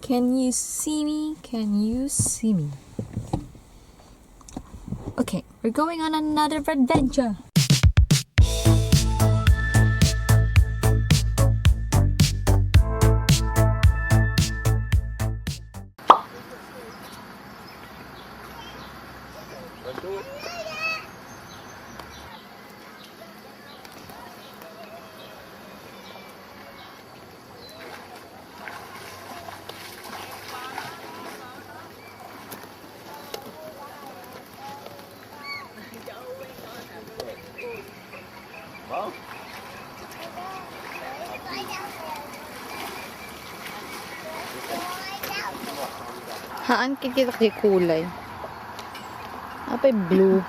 Can you see me? Can you see me? Okay, we're going on another adventure. Haan kikita kay kulay. Apay blue.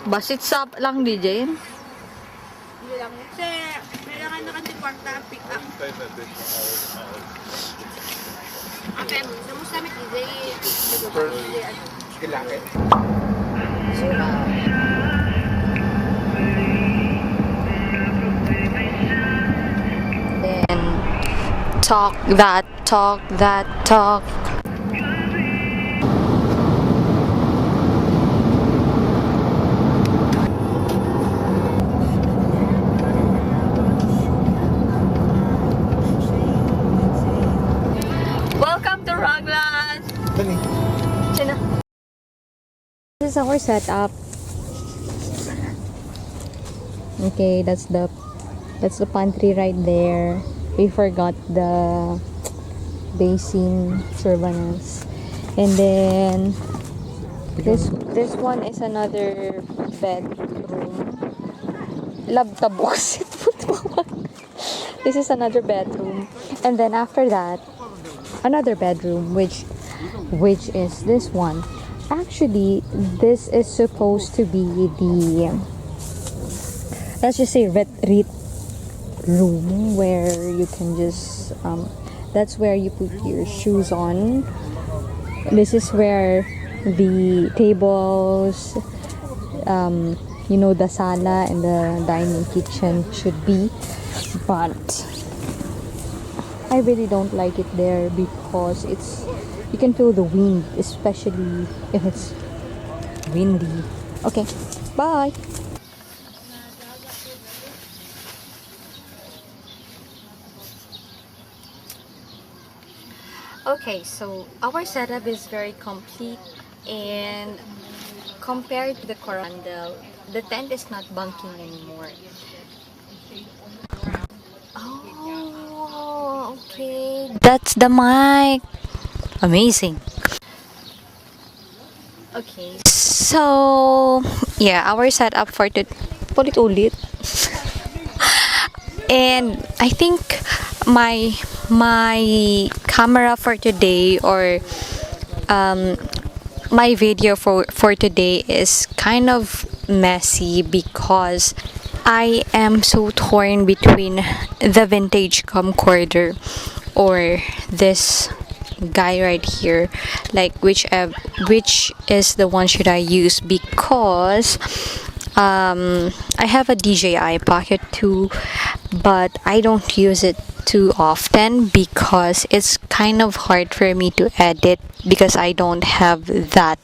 Basit sap lang DJ. Hindi lang. Kasi, kailangan na kasi kwarta pick up. Okay, namusta kami DJ. Kilaki. Then talk that. Welcome to Raglan. Sino? This is our setup. Okay, that's the pantry right there. We forgot the basin surveillance, and then this one is another bedroom. This is another bedroom, and then after that, another bedroom, which is this one. Actually, this is supposed to be the, let's just say, retreat room where you can just that's where you put your shoes on. This is where the tables, the sala and the dining kitchen should be, but I really don't like it there because you can feel the wind, especially if it's windy. Okay, bye. Okay, so our setup is very complete, and compared to the camcorderL, the tent is not bunking anymore. Oh, okay. That's the mic. Amazing. Okay, so yeah, our setup for ulit. And I think my camera for today, or my video for today, is kind of messy because I am so torn between the vintage camcorder or this guy right here, like which is the one should I use, because I have a DJI Pocket 2, but I don't use it too often because it's kind of hard for me to edit because I don't have that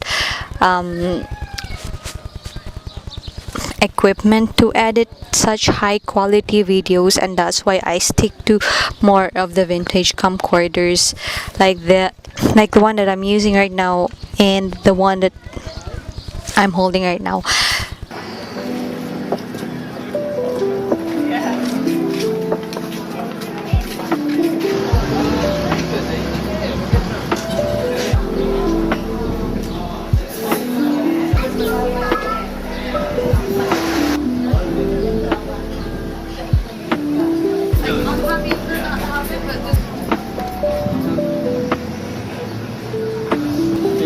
equipment to edit such high quality videos, and that's why I stick to more of the vintage camcorders, like the one that I'm using right now and the one that I'm holding right now.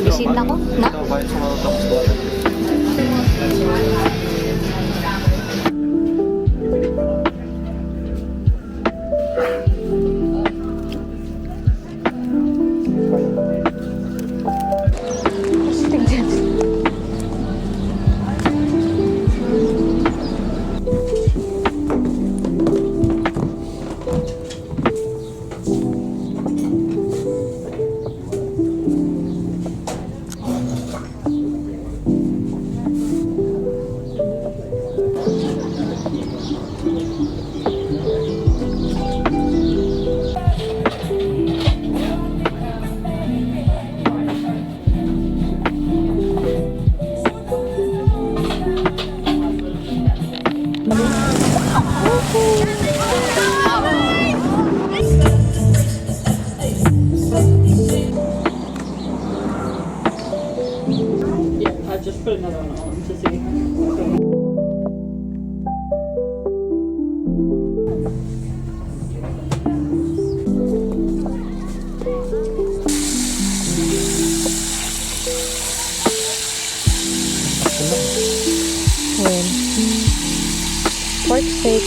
Bisin ako na. Yeah, I just put another one on to see. When? Pork steak.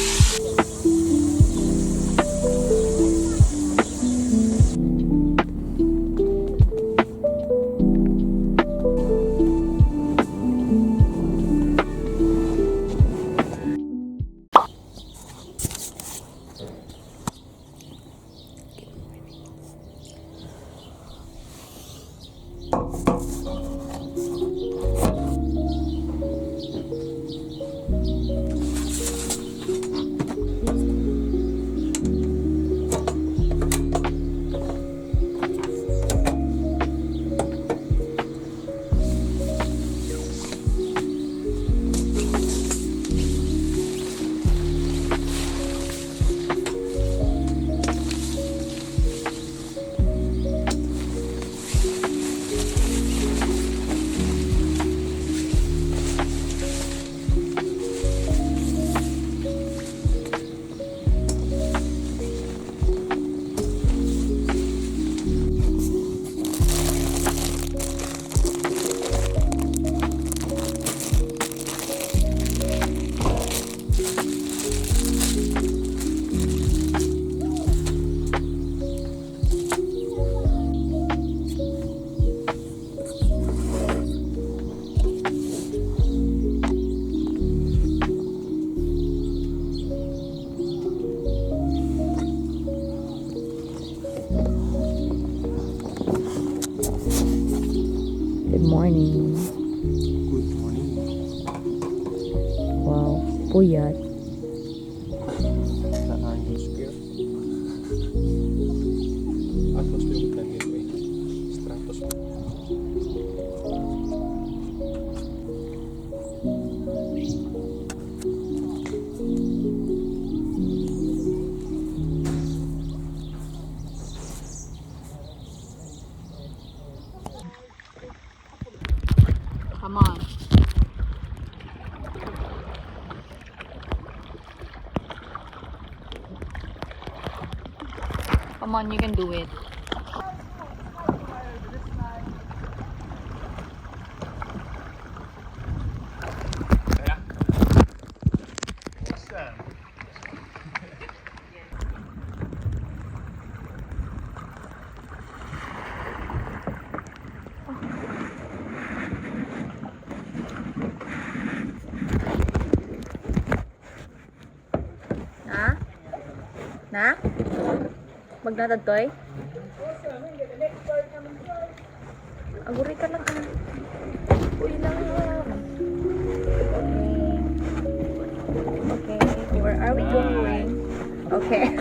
Good morning. Good morning. Wow, puyat. Saan yung square? Atlas yung lagi ko eh. Stratos mo. Come on. Come on, you can do it. Na? Magdadagtoy? Aguri ka lang. Uy lang. Okay. Okay. Where are we going? Okay.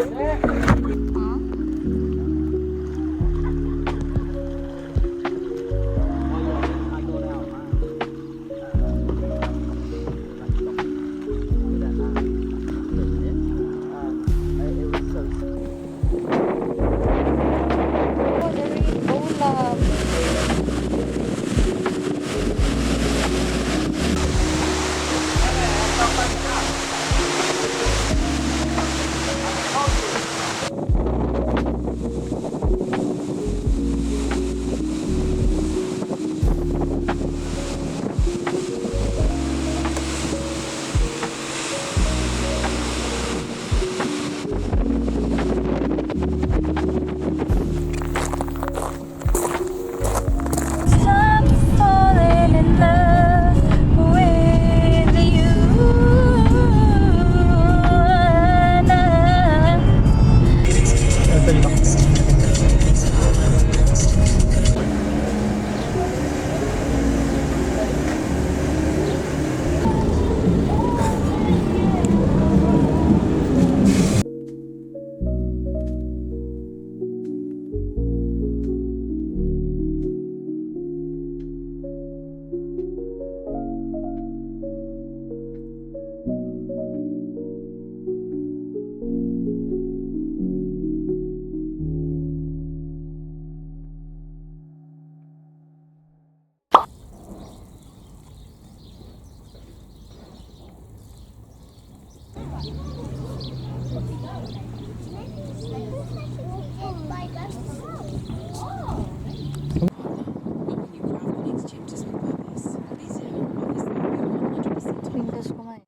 Pintas ko man.